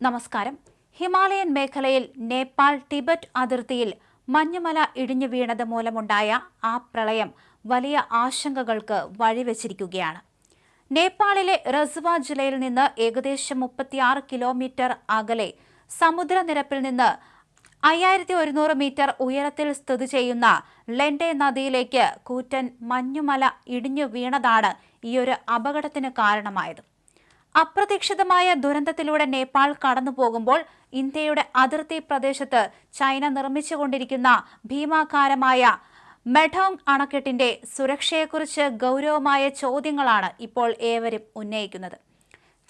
നമസ്കാരം. ഹിമാലയൻ മേഖലയിൽ നേപ്പാൾ ടിബറ്റ് അതിർത്തിയിൽ മഞ്ഞുമല ഇടിഞ്ഞു വീണത് മൂലമുണ്ടായ ആ പ്രളയം വലിയ ആശങ്കകൾക്ക് വഴിവെച്ചിരിക്കുകയാണ്. നേപ്പാളിലെ റസുവ ജില്ലയിൽ നിന്ന് ഏകദേശം 36 കിലോമീറ്റർ അകലെ സമുദ്രനിരപ്പിൽ നിന്ന് 5100 മീറ്റർ ഉയരത്തിൽ സ്ഥിതി ചെയ്യുന്ന ലെൻഡെ നദിയിലേക്ക് കൂറ്റൻ മഞ്ഞുമല ഇടിഞ്ഞു വീണതാണ് ഈയൊരു അപകടത്തിന് കാരണമായത്. അപ്രതീക്ഷിതമായ ദുരന്തത്തിലൂടെ നേപ്പാൾ കടന്നുപോകുമ്പോൾ ഇന്ത്യയുടെ അതിർത്തി പ്രദേശത്ത് ചൈന നിർമ്മിച്ചുകൊണ്ടിരിക്കുന്ന ഭീമാകാരമായ മെഡോങ് അണക്കെട്ടിന്റെ സുരക്ഷയെക്കുറിച്ച് ഗൗരവമായ ചോദ്യങ്ങളാണ് ഇപ്പോൾ ഏവരും ഉന്നയിക്കുന്നത്.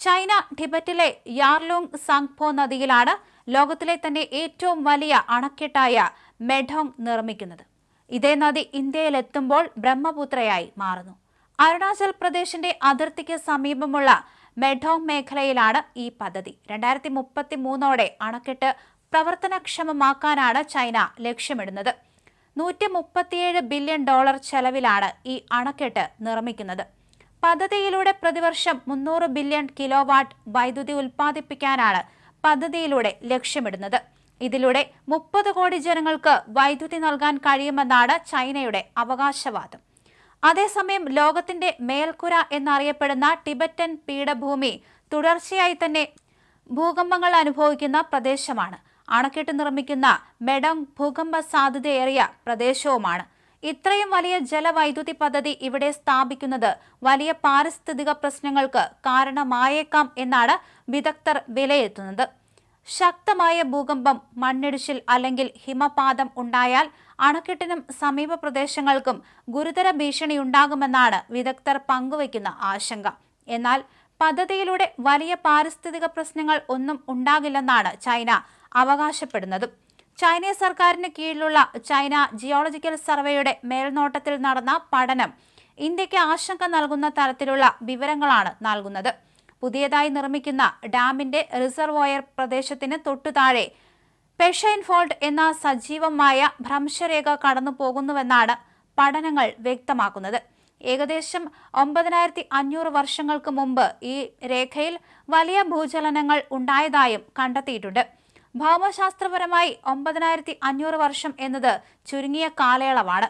ചൈന ടിബറ്റിലെ യാർലുങ് സാങ്പോ നദിയിലാണ് ലോകത്തിലെ തന്നെ ഏറ്റവും വലിയ അണക്കെട്ടായ മെഡോങ് നിർമ്മിക്കുന്നത്. ഇതേ നദി ഇന്ത്യയിലെത്തുമ്പോൾ ബ്രഹ്മപുത്രയായി മാറുന്നു. അരുണാചൽ പ്രദേശിന്റെ അതിർത്തിക്ക് സമീപമുള്ള മെഡോങ് മേഖലയിലാണ് ഈ പദ്ധതി. 2033 അണക്കെട്ട് പ്രവർത്തനക്ഷമമാക്കാനാണ് ചൈന ലക്ഷ്യമിടുന്നത്. $137 ബില്യൺ ചെലവിലാണ് ഈ അണക്കെട്ട് നിർമ്മിക്കുന്നത്. പദ്ധതിയിലൂടെ പ്രതിവർഷം 300 ബില്യൺ കിലോവാട്ട് വൈദ്യുതി ഉൽപ്പാദിപ്പിക്കാനാണ് പദ്ധതിയിലൂടെ ലക്ഷ്യമിടുന്നത്. ഇതിലൂടെ 30 കോടി ജനങ്ങൾക്ക് വൈദ്യുതി നൽകാൻ കഴിയുമെന്നാണ് ചൈനയുടെ അവകാശവാദം. അതേസമയം ലോകത്തിന്റെ മേൽക്കുര എന്നറിയപ്പെടുന്ന ടിബറ്റൻ പീഠഭൂമി തുടർച്ചയായി തന്നെ ഭൂകമ്പങ്ങൾ അനുഭവിക്കുന്ന പ്രദേശമാണ്. അണക്കെട്ട് നിർമ്മിക്കുന്ന മെഡോങ് ഭൂകമ്പ സാധ്യതയേറിയ പ്രദേശവുമാണ്. ഇത്രയും വലിയ ജലവൈദ്യുതി പദ്ധതി ഇവിടെ സ്ഥാപിക്കുന്നത് വലിയ പാരിസ്ഥിതിക പ്രശ്നങ്ങൾക്ക് കാരണമായേക്കാം എന്നാണ് വിദഗ്ധർ വിലയിരുത്തുന്നത്. ശക്തമായ ഭൂകമ്പം, മണ്ണിടിച്ചിൽ അല്ലെങ്കിൽ ഹിമപാതം ഉണ്ടായാൽ അണക്കെട്ടിനും സമീപ പ്രദേശങ്ങൾക്കും ഗുരുതര ഭീഷണിയുണ്ടാകുമെന്നാണ് വിദഗ്ധർ പങ്കുവയ്ക്കുന്ന ആശങ്ക. എന്നാൽ പദ്ധതിയിലൂടെ വലിയ പാരിസ്ഥിതിക പ്രശ്നങ്ങൾ ഒന്നും ഉണ്ടാകില്ലെന്നാണ് ചൈന അവകാശപ്പെടുന്നത്. ചൈനീസ് സർക്കാരിന് കീഴിലുള്ള ചൈന ജിയോളജിക്കൽ സർവേയുടെ മേൽനോട്ടത്തിൽ നടന്ന പഠനം ഇന്ത്യക്ക് ആശങ്ക നൽകുന്ന തരത്തിലുള്ള വിവരങ്ങളാണ് നൽകുന്നത്. പുതിയതായി നിർമ്മിക്കുന്ന ഡാമിന്റെ റിസർവോയർ പ്രദേശത്തിന് തൊട്ടുതാഴെ പെഷൈൻ ഫോൾട്ട് എന്ന സജീവമായ ഭ്രംശരേഖ കടന്നു പോകുന്നുവെന്നാണ് പഠനങ്ങൾ വ്യക്തമാക്കുന്നത്. ഏകദേശം 9500 വർഷങ്ങൾക്ക് മുമ്പ് ഈ രേഖയിൽ വലിയ ഭൂചലനങ്ങൾ ഉണ്ടായതായും കണ്ടെത്തിയിട്ടുണ്ട്. ഭൗമശാസ്ത്രപരമായി 9500 വർഷം എന്നത് ചുരുങ്ങിയ കാലയളവാണ്.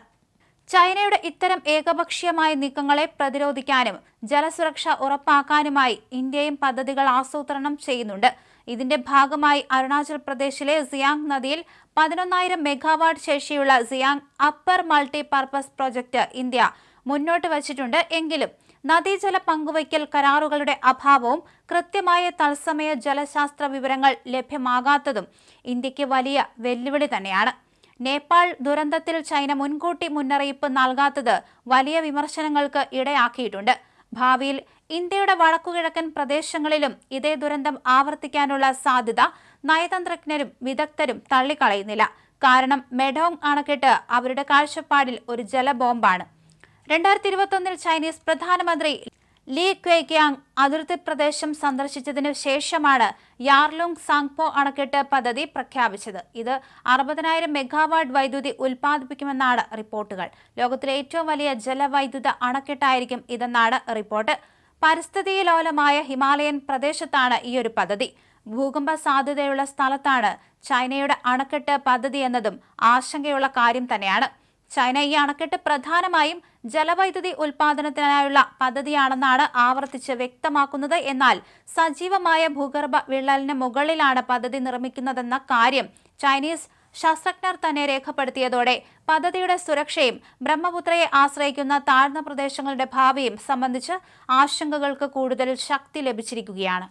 ചൈനയുടെ ഇത്തരം ഏകപക്ഷീയമായ നീക്കങ്ങളെ പ്രതിരോധിക്കാനും ജലസുരക്ഷ ഉറപ്പാക്കാനുമായി ഇന്ത്യയും പദ്ധതികൾ ആസൂത്രണം ചെയ്യുന്നുണ്ട്. ഇതിന്റെ ഭാഗമായി അരുണാചൽ പ്രദേശിലെ സിയാങ് നദിയിൽ 11,000 മെഗാവാട്ട് ശേഷിയുള്ള Siang upper multi purpose project India മുന്നോട്ട് വച്ചിട്ടുണ്ട്. എങ്കിലും നദീജല പങ്കുവയ്ക്കൽ കരാറുകളുടെ അഭാവവും കൃത്യമായ തത്സമയ ജലശാസ്ത്ര വിവരങ്ങൾ ലഭ്യമാകാത്തതും ഇന്ത്യക്ക് വലിയ വെല്ലുവിളി തന്നെയാണ്. നേപ്പാൾ ദുരന്തത്തിൽ ചൈന മുൻകൂട്ടി മുന്നറിയിപ്പ് നൽകാത്തത് വലിയ വിമർശനങ്ങൾക്ക് ഇടയാക്കിയിട്ടുണ്ട്. ഭാവിയിൽ ഇന്ത്യയുടെ വടക്കുകിഴക്കൻ പ്രദേശങ്ങളിലും ഇതേ ദുരന്തം ആവർത്തിക്കാനുള്ള സാധ്യത നയതന്ത്രജ്ഞരും വിദഗ്ധരും തള്ളിക്കളയുന്നില്ല. കാരണം മെഡോങ് അണക്കെട്ട് അവരുടെ കാഴ്ചപ്പാടിൽ ഒരു ജലബോംബാണ്. 2021 ചൈനീസ് പ്രധാനമന്ത്രി ലീ ക്വെയ്ക്യാങ് അതിർത്തി പ്രദേശം സന്ദർശിച്ചതിനു ശേഷമാണ് യാർലുങ് സാങ്പോ അണക്കെട്ട് പദ്ധതി പ്രഖ്യാപിച്ചത്. ഇത് 60,000 മെഗാവാട്ട് വൈദ്യുതി ഉൽപ്പാദിപ്പിക്കുമെന്നാണ് റിപ്പോർട്ടുകൾ. ലോകത്തിലെ ഏറ്റവും വലിയ ജലവൈദ്യുത അണക്കെട്ടായിരിക്കും ഇതെന്നാണ് റിപ്പോർട്ട്. പരിസ്ഥിതി ലോലമായ ഹിമാലയൻ പ്രദേശത്താണ് ഈയൊരു പദ്ധതി. ഭൂകമ്പ സാധ്യതയുള്ള സ്ഥലത്താണ് ചൈനയുടെ അണക്കെട്ട് പദ്ധതി എന്നതും ആശങ്കയുള്ള കാര്യം തന്നെയാണ്. ചൈന ഈ അണക്കെട്ട് പ്രധാനമായും ജലവൈദ്യുതി ഉൽപാദനത്തിനായുള്ള പദ്ധതിയാണെന്നാണ് ആവർത്തിച്ച് വ്യക്തമാക്കുന്നത്. എന്നാൽ സജീവമായ ഭൂഗർഭ വിള്ളലിന് മുകളിലാണ് പദ്ധതി നിർമ്മിക്കുന്നതെന്ന കാര്യം ചൈനീസ് ശാസ്ത്രജ്ഞർ തന്നെ രേഖപ്പെടുത്തിയതോടെ പദ്ധതിയുടെ സുരക്ഷയും ബ്രഹ്മപുത്രയെ ആശ്രയിക്കുന്ന താഴ്ന്ന പ്രദേശങ്ങളുടെ ഭാവിയും സംബന്ധിച്ച് ആശങ്കകൾക്ക് കൂടുതൽ ശക്തി ലഭിച്ചിരിക്കുകയാണ്.